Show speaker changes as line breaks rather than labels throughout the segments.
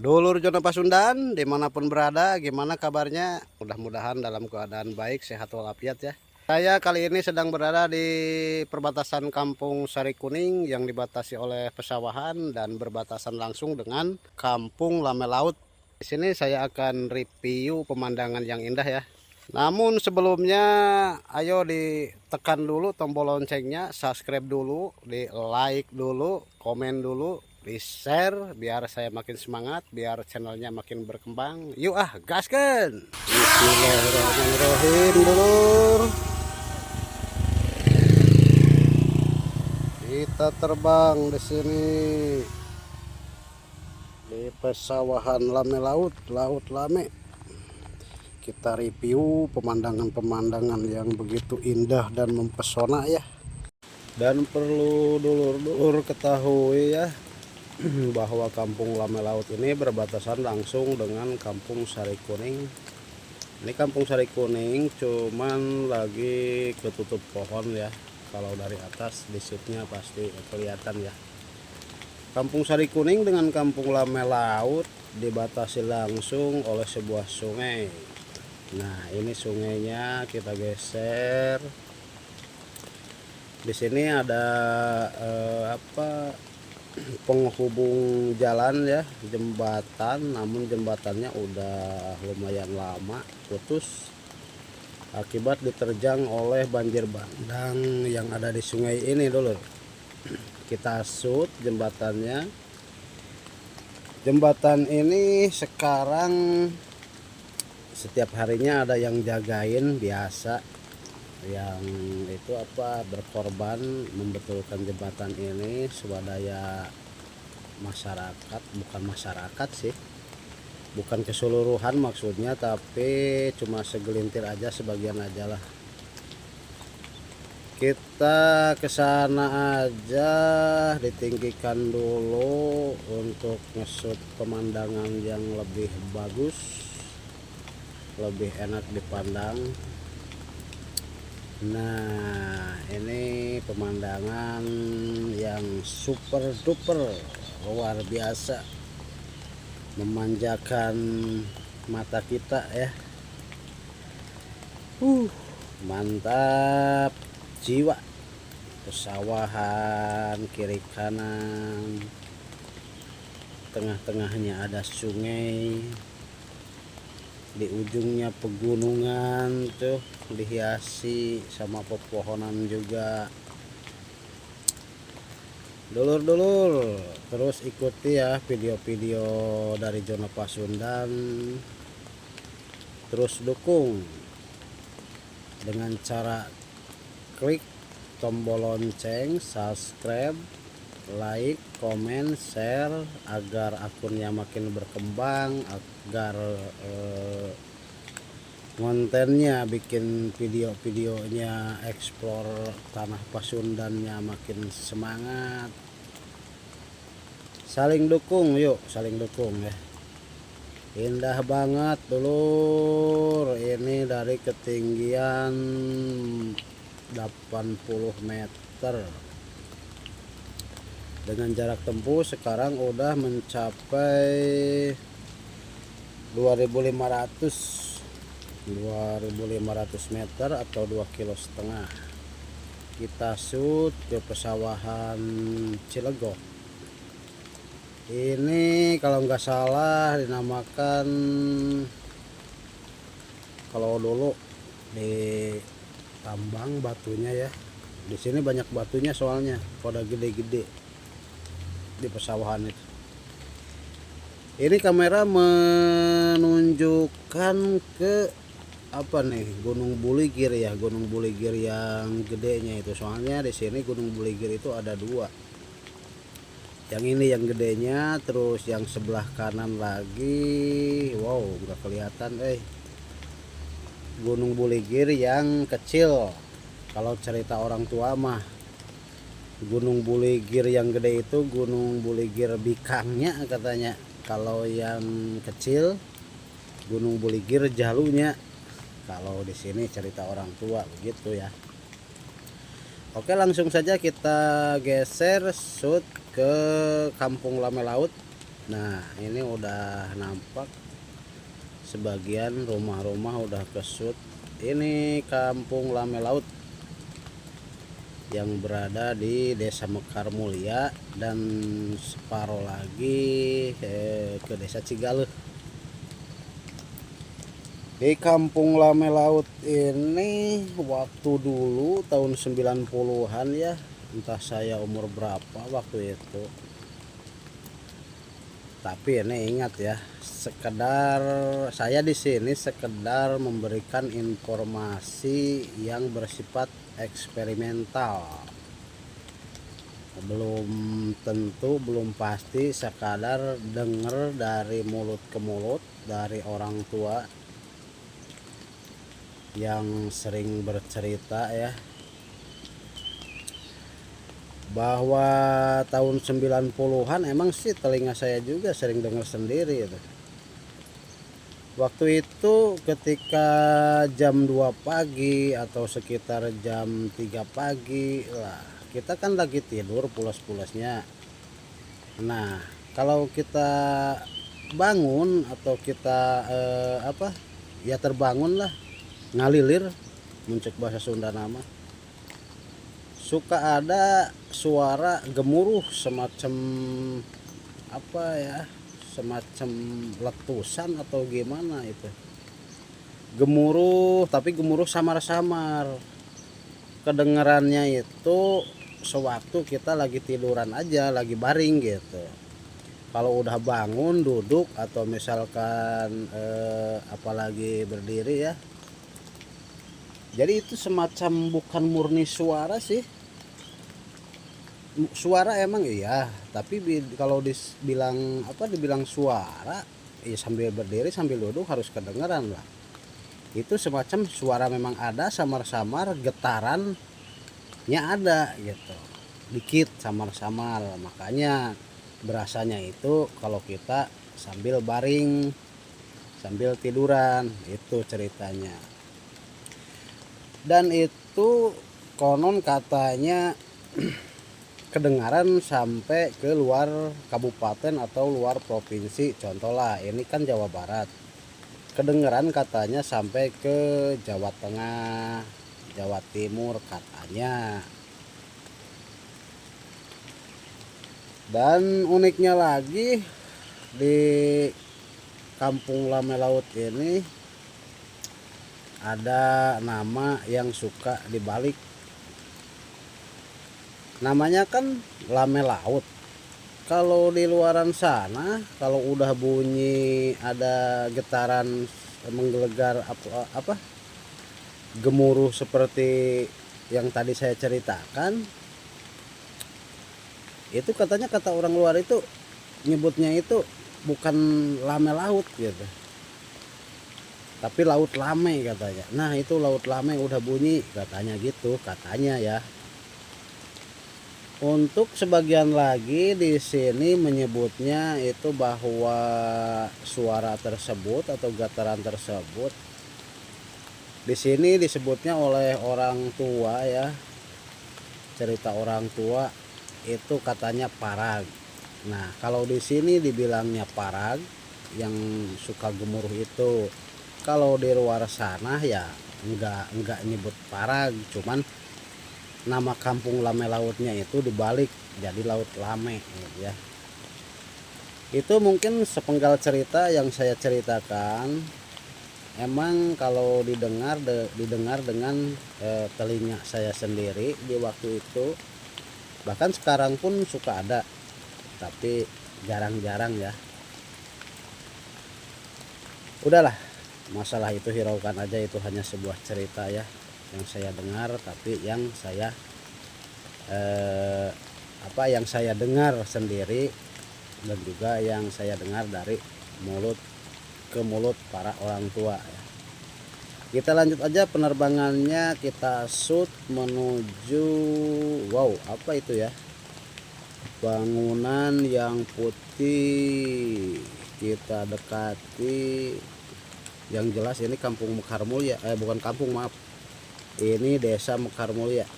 Dulur Jona Pasundan, dimanapun berada, gimana kabarnya? Mudah-mudahan dalam keadaan baik, sehat walafiat ya. Saya kali ini sedang berada di perbatasan Kampung Sari Kuning yang dibatasi oleh pesawahan dan berbatasan langsung dengan Kampung Lame Laut. Di sini saya akan review pemandangan yang indah ya. Namun sebelumnya, ayo ditekan dulu tombol loncengnya, subscribe dulu, di like dulu, komen dulu, di share biar saya makin semangat, biar channelnya makin berkembang. Yuk gaskan. Bismillahirrahmanirrahim dulur. Kita terbang di sini di pesawahan Lame Laut, Laut Lame. Kita review pemandangan-pemandangan yang begitu indah dan mempesona ya. Dan perlu dulur-dulur ketahui ya, bahwa Kampung Lame Laut ini berbatasan langsung dengan Kampung Sari Kuning. Ini Kampung Sari Kuning cuman lagi ketutup pohon ya. Kalau dari atas di shootnya pasti kelihatan ya. Kampung Sari Kuning dengan Kampung Lame Laut dibatasi langsung oleh sebuah sungai. Nah, ini sungainya kita geser. Di sini ada penghubung jalan ya, jembatan, namun jembatannya udah lumayan lama putus akibat diterjang oleh banjir bandang yang ada di sungai ini dulu. Kita shoot jembatannya. Jembatan ini sekarang setiap harinya ada yang jagain biasa, yang itu berkorban membetulkan jembatan ini swadaya masyarakat, bukan masyarakat sih, bukan keseluruhan maksudnya, tapi cuma segelintir aja, sebagian aja lah. Kita ke sana aja, ditinggikan dulu untuk ngesut pemandangan yang lebih bagus, lebih enak dipandang. Nah, ini pemandangan yang super duper luar biasa, memanjakan mata kita ya. Mantap jiwa. Pesawahan kiri kanan, tengah-tengahnya ada sungai, di ujungnya pegunungan tuh dihiasi sama pepohonan juga. Dulur-dulur, terus ikuti ya video-video dari Jona Pasundan, terus dukung dengan cara klik tombol lonceng, subscribe, like, komen, share agar akunnya makin berkembang, agar kontennya, bikin video-videonya explore tanah Pasundannya makin semangat. Saling dukung, yuk saling dukung ya. Indah banget dulur, ini dari ketinggian 80 meter. Dengan jarak tempuh sekarang udah mencapai 2500 meter atau 2,5 kilo. Kita shoot ke pesawahan Cilegon. Ini kalau nggak salah dinamakan, kalau dulu di tambang batunya ya, di sini banyak batunya soalnya pada gede-gede di pesawahan itu. Ini kamera menunjukkan ke Gunung Buligir ya, Gunung Buligir yang gedenya itu. Soalnya di sini Gunung Buligir itu ada dua. Yang ini yang gedenya, terus yang sebelah kanan lagi, wow nggak kelihatan Gunung Buligir yang kecil. Kalau cerita orang tua mah, Gunung Buligir yang gede itu Gunung Buligir Bikangnya katanya. Kalau yang kecil Gunung Buligir Jalunya. Kalau di sini cerita orang tua begitu ya. Oke, langsung saja kita geser shoot ke Kampung Lame Laut. Nah ini udah nampak sebagian rumah-rumah udah kesut. Ini kampung Lame Laut yang berada di Desa Mekar Mulia dan separuh lagi ke Desa Cigaleh. Di kampung Lame Laut ini waktu dulu tahun 90-an ya, entah saya umur berapa waktu itu. Tapi ini ingat ya, sekedar saya di sini sekedar memberikan informasi yang bersifat eksperimental. Belum tentu, belum pasti, sekadar dengar dari mulut ke mulut dari orang tua yang sering bercerita ya, bahwa tahun 90-an emang sih telinga saya juga sering dengar sendiri itu. Waktu itu ketika jam 2 pagi atau sekitar jam 3 pagi lah, kita kan lagi tidur pulas-pulasnya. Nah kalau kita bangun atau kita ya terbangun lah, ngalilir, muncul bahasa Sunda nama, suka ada suara gemuruh semacam apa ya, semacam letusan atau gimana itu. Gemuruh, tapi gemuruh samar-samar. Kedengarannya itu sewaktu kita lagi tiduran aja, lagi baring gitu. Kalau udah bangun, duduk atau misalkan apalagi berdiri ya. Jadi itu semacam bukan murni suara sih. Suara emang iya, tapi kalau dibilang suara ya, sambil berdiri sambil duduk harus kedengeran lah. Itu semacam suara memang ada, samar-samar, getarannya ada gitu, dikit samar-samar. Makanya berasanya itu kalau kita sambil baring, sambil tiduran, itu ceritanya. Dan itu konon katanya kedengaran sampai ke luar kabupaten atau luar provinsi. Contoh lah, ini kan Jawa Barat, kedengaran katanya sampai ke Jawa Tengah, Jawa Timur katanya. Dan uniknya lagi, di kampung Lame Laut ini ada nama yang suka dibalik. Namanya kan Lame Laut. Kalau di luaran sana, kalau udah bunyi ada getaran menggelegar apa gemuruh seperti yang tadi saya ceritakan, itu katanya, kata orang luar itu nyebutnya itu bukan Lame Laut gitu, tapi Laut Lame katanya. Nah itu Laut Lame udah bunyi katanya gitu, katanya ya. Untuk sebagian lagi di sini menyebutnya itu bahwa suara tersebut atau getaran tersebut di sini disebutnya oleh orang tua ya, cerita orang tua itu katanya parag. Nah kalau di sini dibilangnya parag yang suka gemuruh itu. Kalau di luar sana ya enggak nyebut parag, cuman nama kampung Lame Lautnya itu dibalik jadi Laut Lame ya. Itu mungkin sepenggal cerita yang saya ceritakan. Emang kalau didengar dengan telinga saya sendiri di waktu itu, bahkan sekarang pun suka ada, tapi jarang-jarang ya. Udahlah, masalah itu hiraukan aja, itu hanya sebuah cerita ya yang saya dengar, tapi yang saya yang saya dengar sendiri, dan juga yang saya dengar dari mulut ke mulut para orang tua ya. Kita lanjut aja penerbangannya, kita shoot menuju apa itu ya, bangunan yang putih. Kita dekati, yang jelas ini kampung Mekar Mulia, bukan kampung, maaf, ini Desa Mekar Mulia.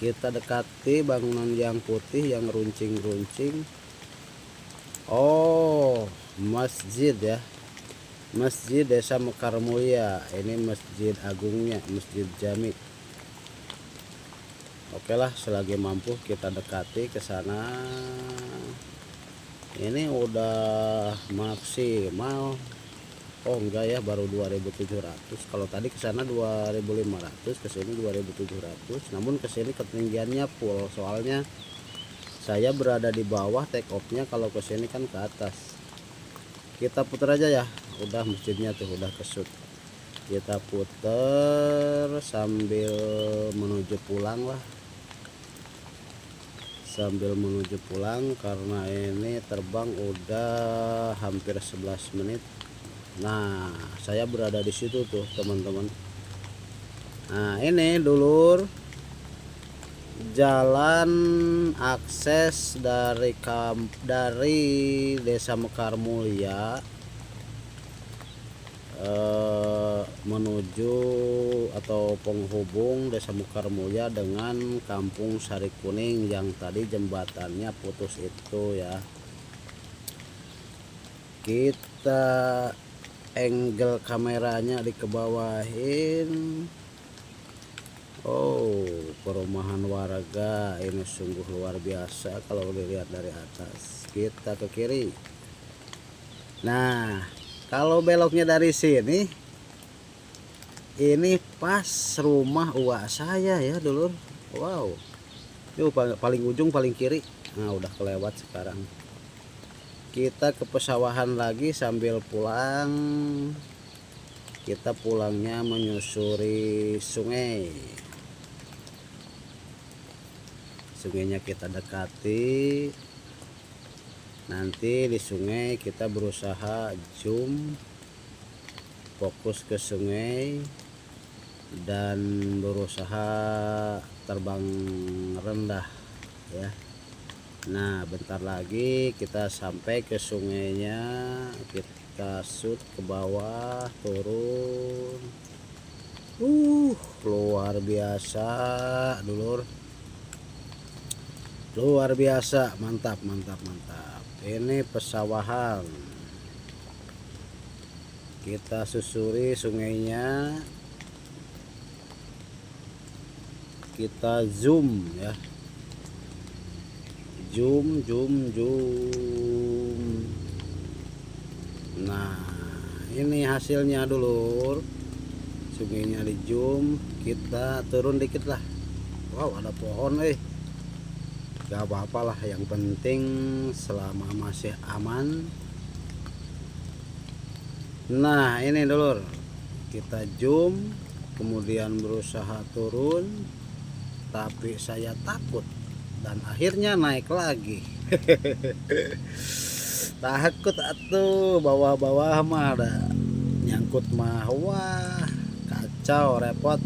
Kita dekati bangunan yang putih yang runcing-runcing. Oh, masjid ya, Masjid Desa Mekar Mulia. Ini masjid agungnya, Masjid Jami. Oke lah, selagi mampu kita dekati ke sana. Ini udah maksimal. Oh enggak ya, baru 2.700. Kalau tadi ke sana 2.500, ke sini 2.700. Namun ke sini ketinggiannya full, soalnya saya berada di bawah, take off-nya kalau ke sini kan ke atas. Kita putar aja ya. Udah masjidnya tuh udah kesut. Kita putar sambil menuju pulang lah. Sambil menuju pulang karena ini terbang udah hampir 11 menit. Nah, saya berada di situ tuh, teman-teman. Nah, ini dulur jalan akses dari Desa Mekar Mulia menuju atau penghubung Desa Mekar Mulia dengan Kampung Sari Kuning yang tadi jembatannya putus itu ya. Kita angle kameranya dikebawahin. Oh, perumahan warga ini sungguh luar biasa kalau dilihat dari atas. Kita ke kiri. Nah, kalau beloknya dari sini, ini pas rumah uak saya ya dulur. Wow, yuk paling ujung paling kiri. Nah, udah kelewat sekarang. Kita ke pesawahan lagi sambil pulang. Kita pulangnya menyusuri sungai. Sungainya kita dekati. Nanti di sungai kita berusaha zoom, fokus ke sungai dan berusaha terbang rendah ya. Nah, bentar lagi kita sampai ke sungainya. Kita shoot ke bawah, turun. Luar biasa dulur. Luar biasa, mantap mantap mantap. Ini pesawahan. Kita susuri sungainya. Kita zoom ya. Zoom. Nah, ini hasilnya dulur. Sungainya di zoom, kita turun dikit lah. Wow, ada pohon gak apa-apa lah, yang penting selama masih aman. Nah, ini dulur, kita zoom, kemudian berusaha turun, tapi saya takut dan akhirnya naik lagi. Takut atuh, bawah-bawah mah ada nyangkut mah, wah kacau repot.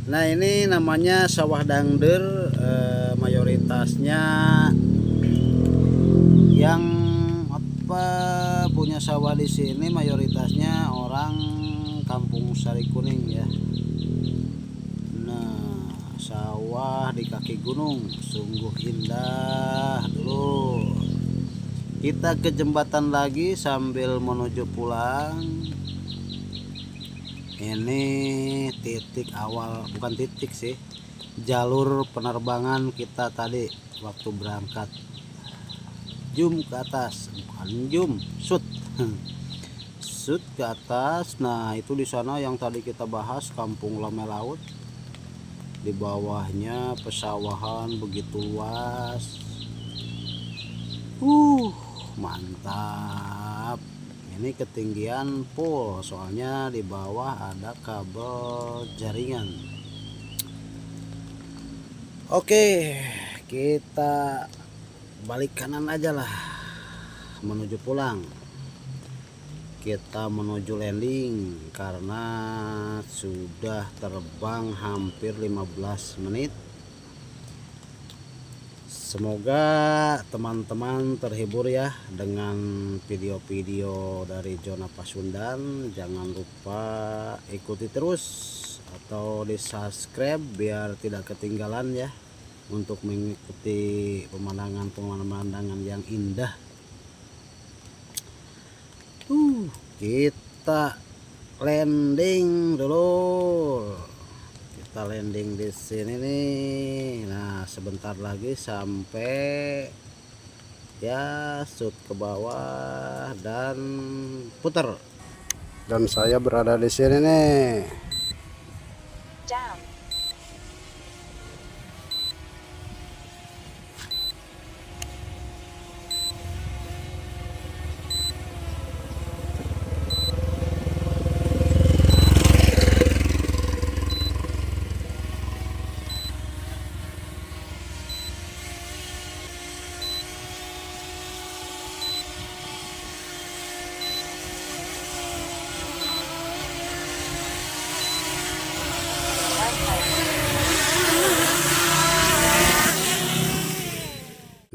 Nah, ini namanya sawah dangder, mayoritasnya yang punya sawah di sini mayoritasnya orang Kampung Sari Kuning ya. Nah, sawah di kaki gunung sungguh indah dulu. Kita ke jembatan lagi sambil menuju pulang. Ini titik awal, bukan titik sih, jalur penerbangan kita tadi waktu berangkat. Zoom ke atas, bukan zoom, shoot. Shoot ke atas. Nah, itu di sana yang tadi kita bahas, Kampung Lame Laut. Di bawahnya pesawahan begitu luas. Mantap. Ini ketinggian full, soalnya di bawah ada kabel jaringan. Oke, kita balik kanan aja lah menuju pulang. Kita menuju landing karena sudah terbang hampir 15 menit. Semoga teman-teman terhibur ya dengan video-video dari Zona Pasundan. Jangan lupa ikuti terus atau di subscribe biar tidak ketinggalan ya. untuk mengikuti pemandangan yang indah. Kita landing dulu. Kita landing di sini nih. Nah, sebentar lagi sampai ya, shoot ke bawah dan putar. Dan saya berada di sini nih. Down.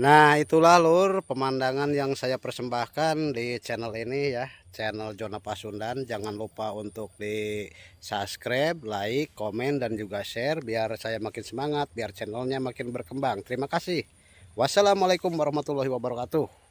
Nah, itulah lur pemandangan yang saya persembahkan di channel ini ya, channel Jona Pasundan. Jangan lupa untuk di subscribe, like, komen, dan juga share biar saya makin semangat, biar channelnya makin berkembang. Terima kasih. Wassalamualaikum warahmatullahi wabarakatuh.